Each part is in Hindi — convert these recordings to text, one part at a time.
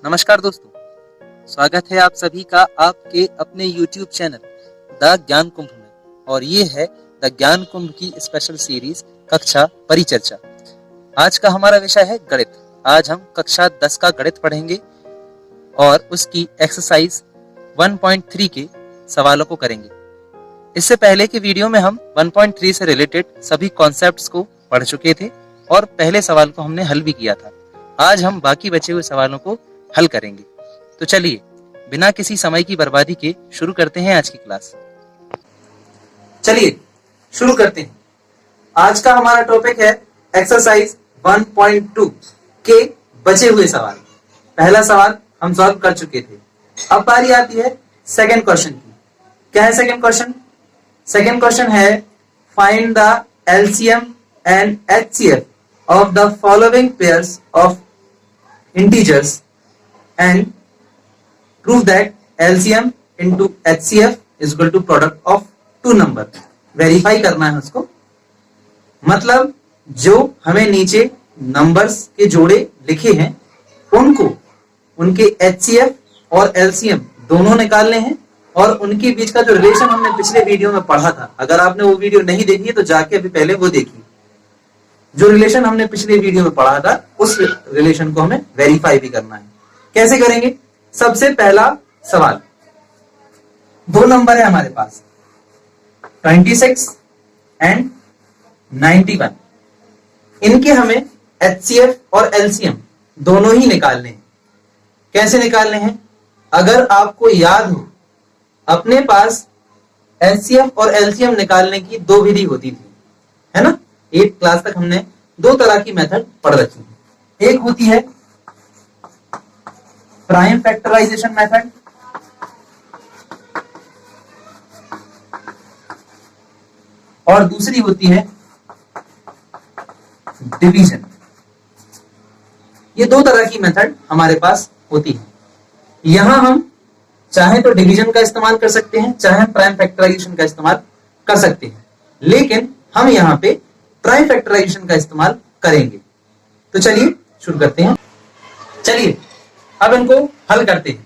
नमस्कार दोस्तों, स्वागत है आप सभी का आपके अपने YouTube चैनल द ज्ञान कुंभ में। और ये है द ज्ञान कुंभ की स्पेशल सीरीज कक्षा परिचर्चा। आज का हमारा विषय है गणित। आज हम कक्षा 10 का गणित पढ़ेंगे और उसकी एक्सरसाइज 1.3 के सवालों को करेंगे। इससे पहले के वीडियो में हम 1.3 से रिलेटेड सभी कॉन्सेप्ट्स को पढ़ चुके थे और पहले सवाल को हमने हल भी किया था। आज हम बाकी बचे हुए सवालों को हल करेंगे। तो चलिए बिना किसी समय की बर्बादी के शुरू करते हैं आज की क्लास। चलिए शुरू करते हैं। आज का हमारा टॉपिक है एक्सरसाइज 1.2 के बचे हुए सवाल। पहला सवाल हम सॉल्व कर चुके थे। अब बारी आती है सेकंड क्वेश्चन की। क्या है सेकंड क्वेश्चन? सेकंड क्वेश्चन है find the LCM and HCF of the following pairs of integers and prove that LCM into HCF is equal to product of two number। Verify करना है उसको। मतलब जो हमें नीचे नंबर्स के जोड़े लिखे हैं उनको उनके HCF और LCM दोनों निकालने हैं और उनके बीच का जो रिलेशन हमने पिछले वीडियो में पढ़ा था, अगर आपने वो वीडियो नहीं देखी है तो जाके अभी पहले वो देखिए। जो रिलेशन हमने पिछले वीडियो में पढ़ा था उस रिलेशन को हमें वेरीफाई भी करना है। कैसे करेंगे? सबसे पहला सवाल, दो नंबर है हमारे पास 26 एंड 91। इनके हमें HCF और LCM दोनों ही निकालने हैं। कैसे निकालने हैं? अगर आपको याद हो, अपने पास HCF और LCM निकालने की दो विधि होती थी, है ना। 8 क्लास तक हमने दो तरह की मेथड पढ़ रखी है। एक होती है प्राइम फैक्टराइजेशन मेथड और दूसरी होती है डिवीजन। ये दो तरह की मेथड हमारे पास होती है। यहां हम चाहे तो डिवीजन का इस्तेमाल कर सकते हैं, चाहे हम प्राइम फैक्टराइजेशन का इस्तेमाल कर सकते हैं, लेकिन हम यहां पे प्राइम फैक्टराइजेशन का इस्तेमाल करेंगे। तो चलिए शुरू करते हैं। चलिए अब इनको हल करते हैं।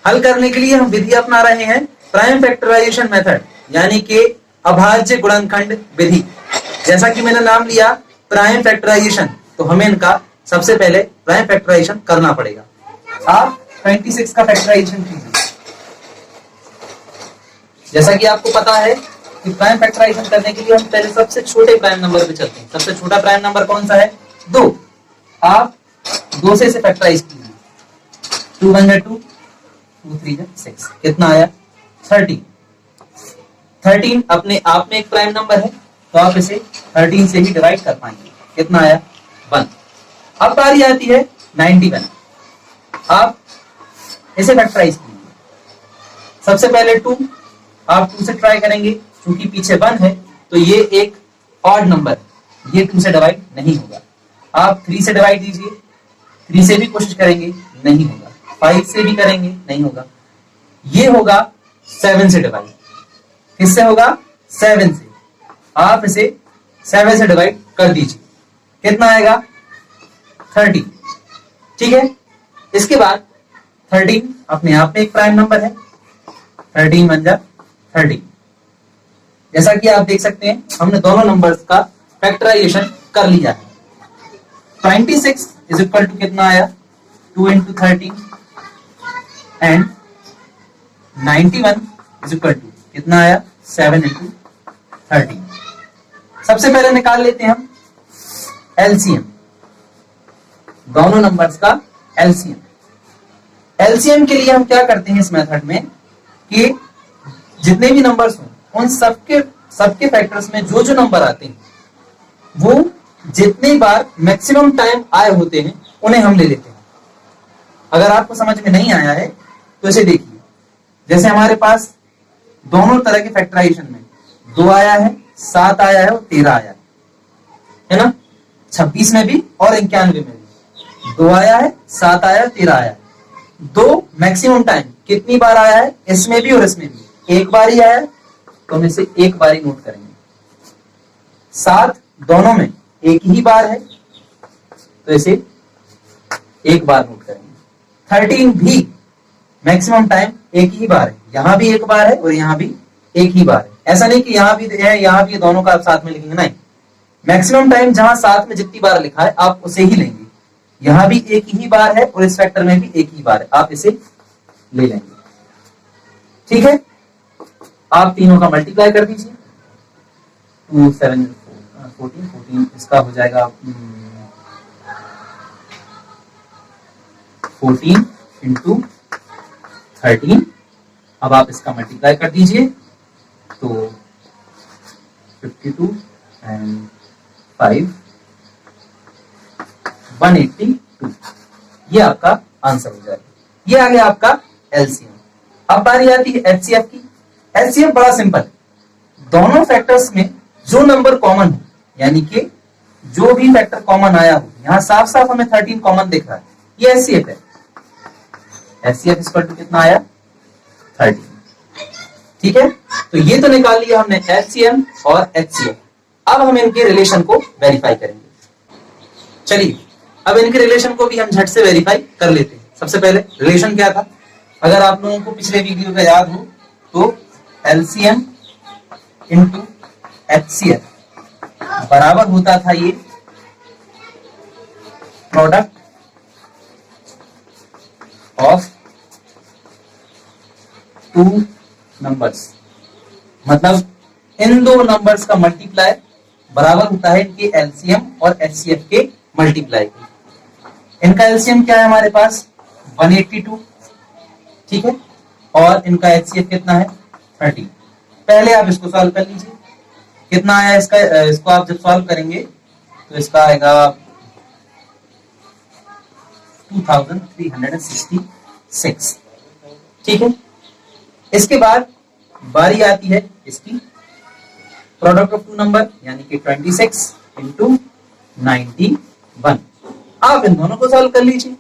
हल करने के लिए हम विधि अपना रहे हैं प्राइम फैक्टराइजेशन मेथड, यानी कि अभाज्य गुणनखंड विधि। जैसा कि मैंने नाम लिया प्राइम फैक्टराइजेशन, तो हमें इनका सबसे पहले प्राइम फैक्टराइजेशन करना पड़ेगा। आप 26 का फैक्टराइजेशन कीजिए। जैसा कि आपको पता है कि प्राइम फैक्टराइजेशन करने के लिए हम पहले सबसे छोटे प्राइम नंबर पे चलते हैं। सबसे छोटा प्राइम नंबर कौन सा है? 2। आप 2 से फैक्टराइज कीजिए। 2 1 2, 2 3 6, कितना आया? 13। 13 अपने आप में एक प्राइम नंबर है, तो आप इसे 13 से ही डिवाइड कर पाएंगे। कितना आया? 1। अब बारी आती है 91। आप इसे फैक्टराइज कीजिए। सबसे पहले 2, आप 2 से ट्राई करेंगे, क्योंकि पीछे 1 है तो ये एक ऑड नंबर है, ये 2 से डिवाइड नहीं होगा। आप 3 से डिवाइड दीजिए। 3 से भी कोशिश करेंगे, नहीं होगा। 5 से भी करेंगे, नहीं होगा। ये होगा 7 से डिवाइड। किससे होगा? 7 से। आप इसे 7 से डिवाइड कर दीजिए। कितना आएगा? 30। ठीक है। इसके बाद 13 अपने आप में एक प्राइम नंबर है। 13 1 जा 30। जैसा कि आप देख सकते हैं हमने दोनों नंबर्स का फैक्टराइजेशन कर लिया है। 26 इज इक्वल टू कितना आया? 2 into 13 and 91 is equal to कितना आया? 7 into 13। सबसे पहले निकाल लेते हैं हम एलसीएम, दोनों नंबर्स का एलसीएम। एलसीएम के लिए हम क्या करते हैं इस मेथड में कि जितने भी नंबर्स हों उन सबके फैक्टर्स में जो जो नंबर आते हैं वो जितनी बार मैक्सिमम टाइम आए होते हैं उन्हें हम ले लेते हैं। अगर आपको समझ में नहीं आया है तो इसे देखिए। जैसे हमारे पास दोनों तरह के फैक्टराइजेशन में 2 आया है, 7 आया है और 13 आया है ना। 26 में भी और 91 में भी 2 आया है, 7 आया है, 13 आया है। 2 मैक्सिमम टाइम कितनी बार आया है? इसमें भी और इसमें भी एक बार ही आया है, तो हम इसे एक बार ही नोट करेंगे। 7 दोनों में एक ही बार है तो इसे एक बार नोट करेंगे। 13 भी मैक्सिमम टाइम एक ही बार है, यहां भी एक बार है और यहां भी एक ही बार है। ऐसा नहीं कि यहां भी है यहां भी, दोनों का आप साथ में लिखेंगे, नहीं। मैक्सिमम टाइम जहां साथ में जितनी बार लिखा है आप उसे ही लेंगे। यहां भी एक ही बार है और इस फैक्टर में भी एक ही बार है, आप इसे ले लेंगे। ठीक है, आप तीनों का मल्टीप्लाई कर दीजिए। 2 7 14 इसका हो जाएगा 14 इंटू 13। अब आप इसका मल्टीप्लाई कर दीजिए तो 52 एंड 5 182, ये आपका आंसर हो जाएगा। ये आ गया आपका एलसीएम। अब बारी आती है एचसीएफ की। एचसीएफ बड़ा सिंपल है, दोनों फैक्टर्स में जो नंबर कॉमन हो, यानी कि जो भी फैक्टर कॉमन आया हो, यहां साफ साफ हमें 13 कॉमन दिख रहा है, ये एचसीएफ है। एचसीएफ इक्वल टू कितना आया 13। ठीक है, तो ये तो निकाल लिया हमने एचसीएम और एचसीएफ। अब हम इनके रिलेशन को वेरीफाई करेंगे। चलिए अब इनके रिलेशन को भी हम झट से वेरीफाई कर लेते हैं। सबसे पहले रिलेशन क्या था, अगर आप लोगों को पिछले वीडियो का याद हो तो एलसीएम इंटू एचसीएफ बराबर होता था ये प्रोडक्ट ऑफ टू नंबर्स, मतलब इन दो नंबर्स का मल्टीप्लाई बराबर होता है इनके एलसीएम और एचसीएफ के मल्टीप्लाई के। इनका एलसीएम क्या है हमारे पास 182, ठीक है, और इनका एचसीएफ कितना है 30। पहले आप इसको सॉल्व कर लीजिए, कितना आया इसका, इसको आप जब सॉल्व करेंगे तो इसका आएगा 2366। ठीक है, इसके बाद बारी आती है इसकी प्रोडक्ट ऑफ टू नंबर, यानी कि 26 इंटू 91। आप इन दोनों को सॉल्व कर लीजिए।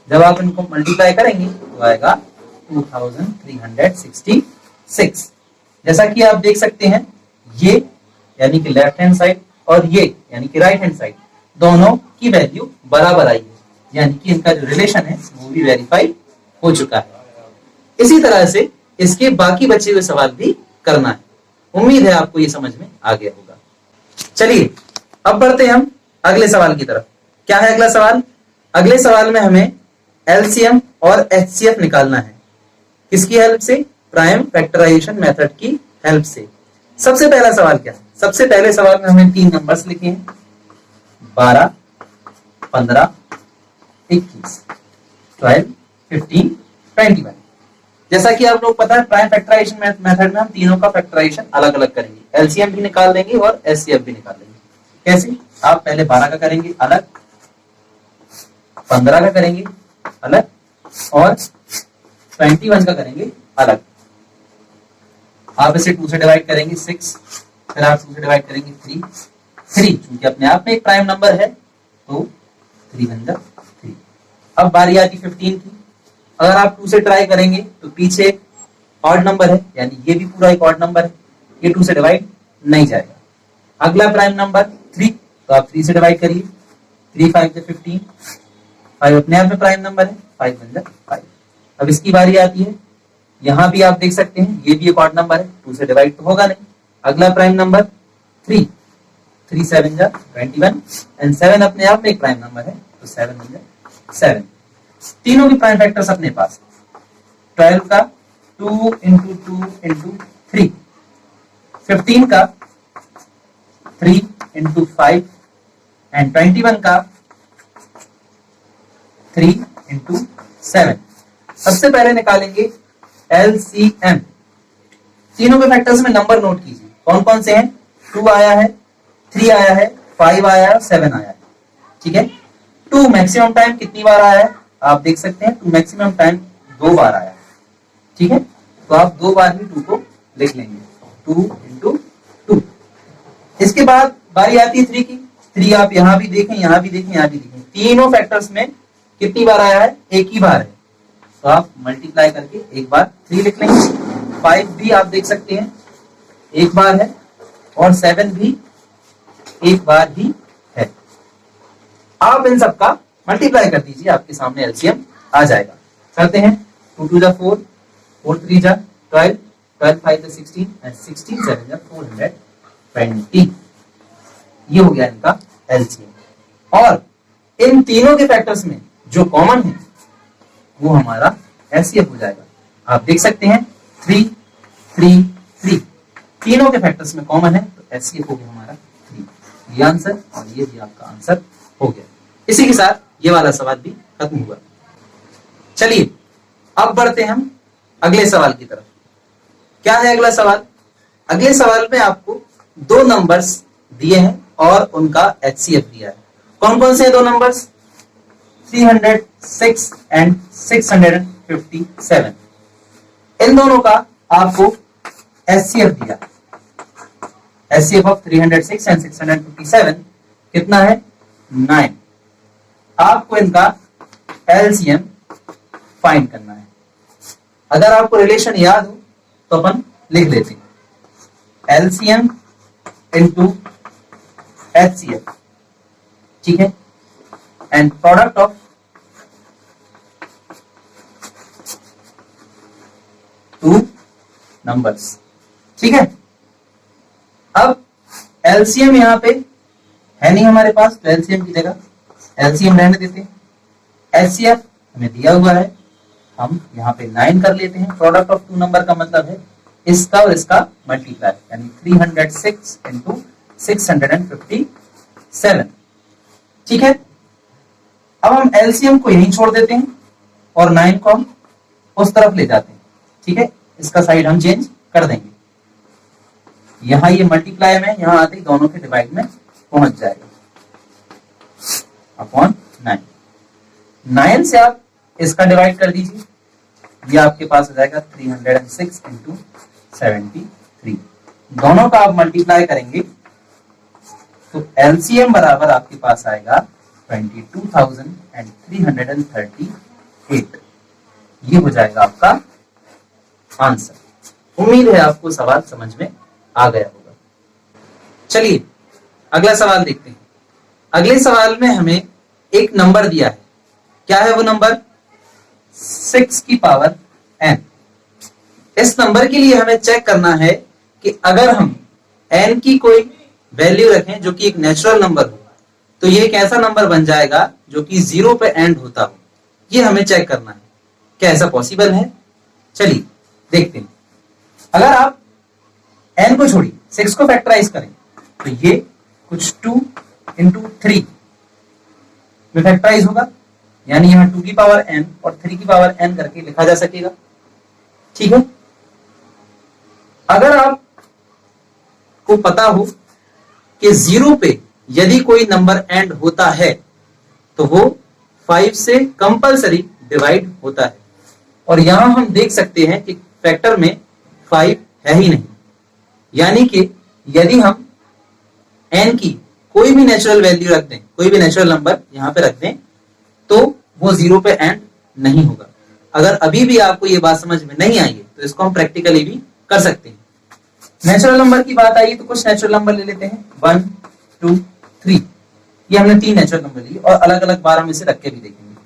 जब आप इनको मल्टीप्लाई करेंगे तो आएगा 2366। जैसा कि आप देख सकते हैं, ये यानी कि लेफ्ट हैंड साइड और ये यानी कि राइट हैंड साइड, दोनों की वैल्यू बराबर आई है, यानी कि इनका जो रिलेशन है वो भी वेरीफाई हो चुका है। इसी तरह से इसके बाकी बचे हुए सवाल भी करना है। उम्मीद है आपको ये समझ में आ गया होगा। चलिए अब बढ़ते हैं हम अगले सवाल की तरफ। क्या है अगला सवाल? अगले सवाल में हमें एलसीएम और एचसीएफ निकालना है। किसकी हेल्प से? प्राइम फैक्टराइजेशन मेथड की हेल्प से। सबसे पहला सवाल क्या है? सबसे पहले सवाल में हमें 3 नंबर्स लिखे हैं, 12, 15, 21, 12, 15, 21। जैसा कि आप लोग पता है प्राइम फैक्टराइजेशन मेथड में हम तीनों का फैक्टराइजेशन अलग अलग करेंगे, एलसीएम भी निकाल देंगे और एचसीएफ भी निकाल देंगे। कैसे? आप पहले 12 का करेंगे अलग, 15 का करेंगे अलग और 21 का करेंगे अलग। आप इसे 2 से डिवाइड करेंगे 6, फिर आप 2 से डिवाइड करेंगे 3, क्योंकि अपने आप में एक प्राइम नंबर है तो 3 बन जाए 3। अब बारी आती 15 की। अगर आप 2 से ट्राई करेंगे तो पीछे ऑड नंबर है, यानी ये भी पूरा एक ऑड नंबर है, ये 2 से डिवाइड नहीं जाएगा। अगला प्राइम नंबर 3, तो आप 3 से डिवाइड करिए, 3 5 से 15, 5 अपने आप में प्राइम नंबर है, 5 बन जाए 5। अब इसकी बारी आती है, यहां भी आप देख सकते हैं ये भी एक ऑड नंबर है, 2 से डिवाइड तो होगा नहीं। अगला प्राइम नंबर 3, 3 7 जा 21 एंड 7 अपने आप में एक प्राइम नंबर है तो 7 बन जाए 7। तीनों की प्राइम फैक्टर्स अपने पास। 12 का 2 इंटू 2 इंटू 3, 15 का 3 इंटू 5 एंड 21 का 3 इंटू 7। सबसे पहले निकालेंगे एलसीएम। तीनों के फैक्टर्स में नंबर नोट कीजिए, कौन कौन से हैं? 2 आया है, 3 आया है, 5 आया है, 7 आया है। ठीक है, 2 मैक्सिमम टाइम कितनी बार आया है? आप देख सकते हैं 2 मैक्सिमम टाइम 2 बार आया है। ठीक है, तो आप 2 बार ही 2 को लिख लेंगे, 2 इंटू 2। इसके बाद बारी आती है 3 की। 3 आप यहां भी देखें, यहां भी देखें, यहां भी देखें, तीनों फैक्टर्स में कितनी बार आया है? एक ही बार है, तो आप मल्टीप्लाई करके एक बार 3 लिख लेंगे। 5 भी आप देख सकते हैं एक बार है और 7 भी एक बार ही है। आप इन सबका मल्टीप्लाई कर दीजिए, आपके सामने एलसीएम आ जाएगा। करते हैं, 2 2 जा 4, 4 3 जा 12, 12 5 जा 16 एंड 16 7 जा 420। ये हो गया इनका एलसीएम। और इन तीनों के फैक्टर्स में जो कॉमन है वो हमारा एचसीएफ हो जाएगा। आप देख सकते हैं 3 3 3 तीनों के फैक्टर्स में कॉमन है, तो एचसीएफ हो गया हमारा 3। ये आंसर और ये भी आपका आंसर हो गया। इसी के साथ ये वाला सवाल भी खत्म हुआ। चलिए अब बढ़ते हैं हम अगले सवाल की तरफ। क्या है अगला सवाल? अगले सवाल में आपको दो नंबर्स दिए हैं और उनका एचसीएफ दिया है। कौन कौन से दो नंबर्स? 306 एंड 657। इन दोनों का आपको एचसीएफ दिया। एचसीएफ ऑफ 306 एंड 657 कितना है? 9। आपको इनका एलसीएम फाइंड करना है। अगर आपको रिलेशन याद हो तो अपन लिख लेते हैं, एलसीएम इनटू एचसीएफ, ठीक है, and product of two numbers, ठीक है। अब एलसीएम यहां पे है नहीं हमारे पास, तो एलसीएम की जगह एलसीएम रहने देते हैं। एचसीएफ हमें दिया हुआ है, हम यहाँ पे 9 कर लेते हैं। प्रोडक्ट ऑफ टू नंबर का मतलब है इसका और इसका मल्टीप्लाई, यानी 306 इंटू 657, ठीक है। अब हम एलसीएम को यहीं छोड़ देते हैं और 9 को हम उस तरफ ले जाते हैं, ठीक है। इसका साइड हम चेंज कर देंगे। यहां ये मल्टीप्लाई में, यहां आते ही दोनों के डिवाइड में पहुंच जाएगा अपॉन 9। 9 से आप इसका डिवाइड कर दीजिए, ये आपके पास हो जाएगा 306 इंटू 73। दोनों का आप मल्टीप्लाई करेंगे तो एलसीएम बराबर आपके पास आएगा 22,338। ये हो जाएगा आपका आंसर। उम्मीद है आपको सवाल समझ में आ गया होगा। चलिए अगला सवाल देखते हैं। अगले सवाल में हमें एक नंबर दिया है। क्या है वो नंबर? 6 की पावर n। इस नंबर के लिए हमें चेक करना है कि अगर हम n की कोई वैल्यू रखें जो कि एक नेचुरल नंबर हो, तो ये एक ऐसा नंबर बन जाएगा जो कि 0 पे एंड होता हो। ये हमें चेक करना है, क्या ऐसा पॉसिबल है? चलिए देखते हैं। अगर आप n को छोड़िए, 6 को फैक्टराइज करें तो ये कुछ 2 इंटू 3 में फैक्टराइज होगा, यानी यहां 2 की पावर n और 3 की पावर n करके लिखा जा सकेगा, ठीक है। अगर आपको पता हो कि 0 पे यदि कोई नंबर एंड होता है तो वो 5 से कंपलसरी डिवाइड होता है, और यहां हम देख सकते हैं कि फैक्टर में 5 है ही नहीं, यानी कि यदि हम n की कोई भी नेचुरल वैल्यू रख दें, कोई भी नेचुरल नंबर यहां पे रख दें, तो वो 0 पे एंड नहीं होगा। अगर अभी भी आपको ये बात समझ में नहीं आई है तो इसको हम प्रैक्टिकली भी कर सकते हैं। नेचुरल नंबर की बात आई तो कुछ नेचुरल नंबर ले लेते हैं, 1 2 3। ये हमने 3 नेचुरल नंबर लिए और अलग अलग बार हम इसे रख के भी देखेंगे।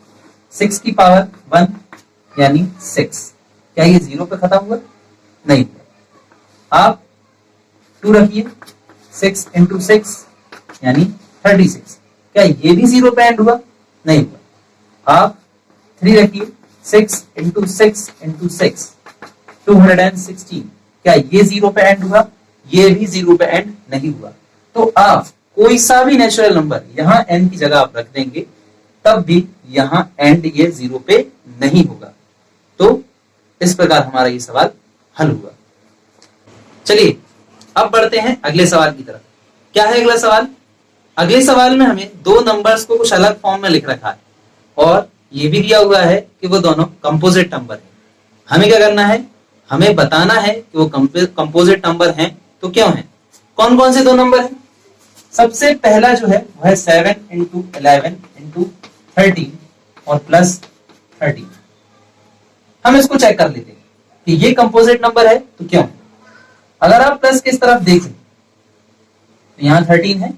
6 की पावर 1 यानी 6, क्या ये 0 पे खत्म हुआ? नहीं। आप 2 रखिए, 6 इंटू 6 यानी 36, क्या ये भी 0 पे एंड हुआ? नहीं हुआ। आप 3 रखिए, 6 इंटू 6 इंटू 6 216, क्या ये 0 पे एंड हुआ? ये भी 0 पे एंड नहीं हुआ। तो आप कोई सा भी नेचुरल नंबर यहां n की जगह आप रख देंगे, तब भी यहां एंड ये 0 पे नहीं होगा। तो इस प्रकार हमारा ये सवाल हल हुआ। चलिए अब बढ़ते हैं अगले सवाल की तरफ। क्या है अगला सवाल? अगले सवाल में हमें दो नंबर्स को कुछ अलग फॉर्म में लिख रखा है और ये भी दिया हुआ है कि वो दोनों कंपोजिट नंबर है। हमें क्या करना है? हमें बताना है कि वो कंपोजिट नंबर हैं तो क्यों हैं। कौन कौन से दो नंबर हैं? सबसे पहला जो है वो है 7 इंटू 11 इंटू 13 और प्लस 13। हम इसको चेक कर लेते हैं कि ये कंपोजिट नंबर है तो क्यों। अगर आप प्लस किस तरफ देखें तो यहाँ 13 है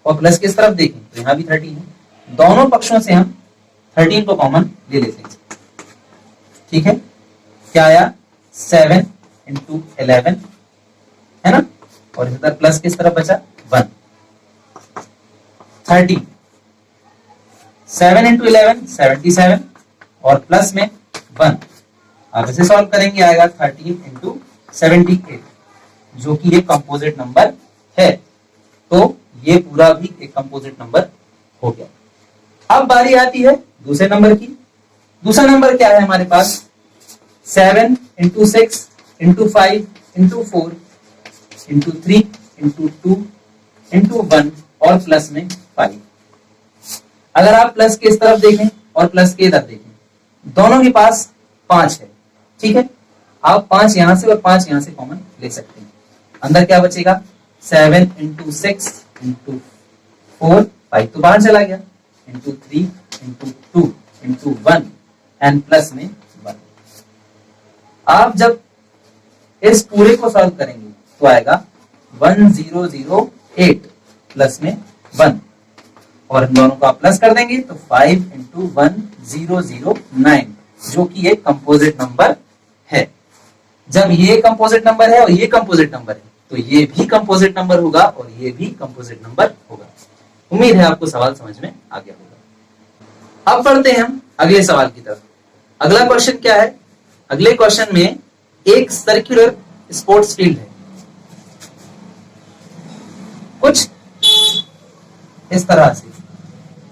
और प्लस की तरफ देखें तो यहाँ भी 13 है। दोनों पक्षों से हम 13 को कॉमन ले लेते हैं। ठीक है, क्या आया 7 इंटू 11 है ना, और इधर प्लस किस तरफ बचा 1। 30 7 इंटू 11 77 और प्लस में 1। आप इसे सॉल्व करेंगे आएगा 13 इंटू 78 जो कि एक कंपोजिट नंबर है। तो ये पूरा भी एक कंपोजिट नंबर हो गया। अब बारी आती है दूसरे नंबर की। दूसरा नंबर क्या है हमारे पास 7 into 6 into 5 into 4 into 3 into 2 into 1 और प्लस में 5। अगर आप प्लस के इस तरफ देखें और प्लस के इधर देखें दोनों के पास 5 है। ठीक है, आप 5 यहां से और 5 यहां से कॉमन ले सकते हैं। अंदर क्या बचेगा 7 इंटू 6 इंटू 4 5 तो बाहर चला गया into 3 into 2 into 1 and plus में 1। आप जब इस पूरे को सॉल्व करेंगे तो आएगा 1008 प्लस में 1 और इन दोनों को आप प्लस कर देंगे तो 5 इंटू 1009 जो कि एक कंपोजिट नंबर है। जब ये कंपोजिट नंबर है और ये कंपोजिट नंबर है तो ये भी कंपोजिट नंबर होगा और ये भी कंपोजिट नंबर होगा। उम्मीद है आपको सवाल समझ में आ गया होगा। अब पढ़ते हैं हम अगले सवाल की तरफ। अगला क्वेश्चन क्या है, अगले क्वेश्चन में एक सर्कुलर स्पोर्ट्स फील्ड है, कुछ इस तरह से।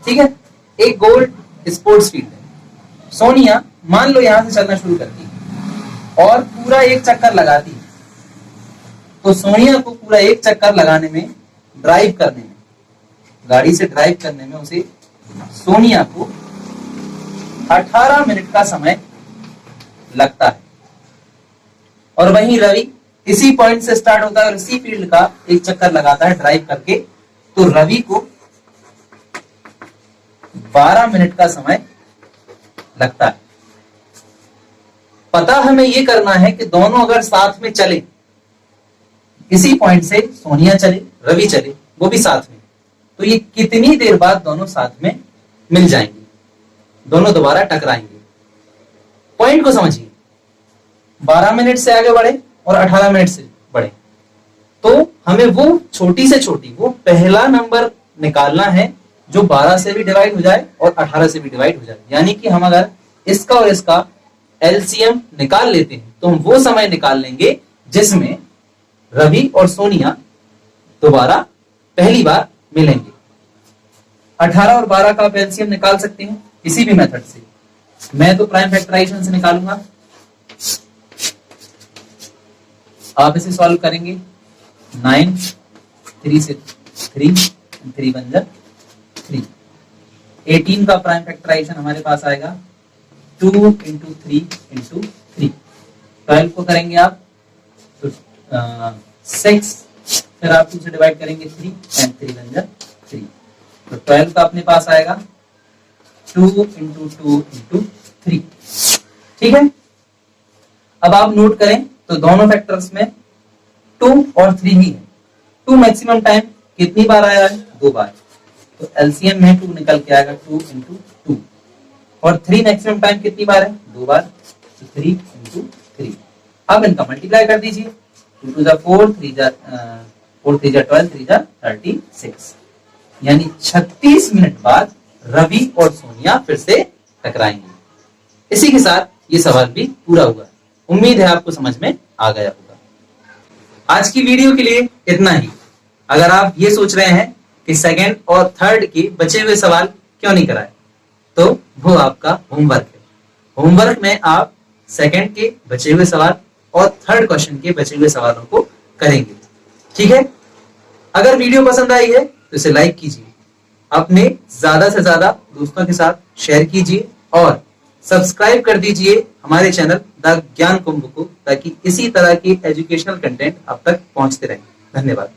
ठीक है, एक गोल स्पोर्ट्स फील्ड है। सोनिया मान लो यहां से चलना शुरू करती है और पूरा एक चक्कर लगाती है। तो सोनिया को पूरा एक चक्कर लगाने में, ड्राइव करने में, गाड़ी से ड्राइव करने में उसे सोनिया को 18 मिनट का समय लगता है। और वहीं रवि इसी पॉइंट से स्टार्ट होता है और इसी फील्ड का एक चक्कर लगाता है ड्राइव करके, तो रवि को 12 मिनट का समय लगता है। पता हमें यह करना है कि दोनों अगर साथ में चले, इसी पॉइंट से सोनिया चले रवि चले वो भी साथ में, तो ये कितनी देर बाद दोनों साथ में मिल जाएंगे, दोनों दोबारा टकराएंगे। पॉइंट को समझिए, 12 मिनट से आगे बढ़े और 18 मिनट से बढ़े तो हमें वो छोटी से छोटी, वो पहला नंबर निकालना है जो 12 से भी डिवाइड हो जाए और 18 से भी डिवाइड हो जाए। यानी कि हम अगर इसका और इसका एलसीएम निकाल लेते हैं तो हम वो समय निकाल लेंगे जिसमें रवि और सोनिया दोबारा पहली बार मिलेंगे। 18 और 12 का आप एलसीएम निकाल सकते हैं किसी भी मेथड से। मैं तो प्राइम फैक्टराइजेशन से निकालूंगा, आप इसे सॉल्व करेंगे। 9 3 से 3 3 बन जा 3। 18 का प्राइम फैक्टराइजेशन हमारे पास आएगा 2 इंटू 3 इंटू 3। 12 को करेंगे आप तो 6, फिर आप 2 से डिवाइड करेंगे 3 एंड 3 बन जा 3। तो 12 का अपने पास आएगा 2 इंटू 2 इंटू 3। ठीक है, अब आप नोट करें तो दोनों फैक्टर्स में 2 और 3 ही है। 2 मैक्सिमम टाइम कितनी बार आया है, 2 बार, तो एलसीएम में 2 निकल के आएगा 2 इंटू 2। और 3 मैक्सिमम टाइम कितनी बार है, 2 बार, तो 3 इंटू 3। अब इनका मल्टीप्लाई कर दीजिए, 2 टू 4, 3 जा 12, 3 जा 36। यानी 36 मिनट बाद रवि और सोनिया फिर से टकराएंगे। इसी के साथ ये सवाल भी पूरा हुआ। उम्मीद है आपको समझ में आ गया होगा। आज की वीडियो के लिए इतना ही। अगर आप ये सोच रहे हैं कि सेकंड और थर्ड के बचे हुए सवाल क्यों नहीं कराए, तो वो आपका होमवर्क है। होमवर्क में आप सेकंड के बचे हुए सवाल और थर्ड क्वेश्चन के बचे हुए सवालों को करेंगे। ठीक है, अगर वीडियो पसंद आई है तो इसे लाइक कीजिए, अपने ज्यादा से ज्यादा दोस्तों के साथ शेयर कीजिए और सब्सक्राइब कर दीजिए हमारे चैनल द ज्ञान कुंभ को, ताकि इसी तरह की एजुकेशनल कंटेंट आप तक पहुंचते रहे। धन्यवाद।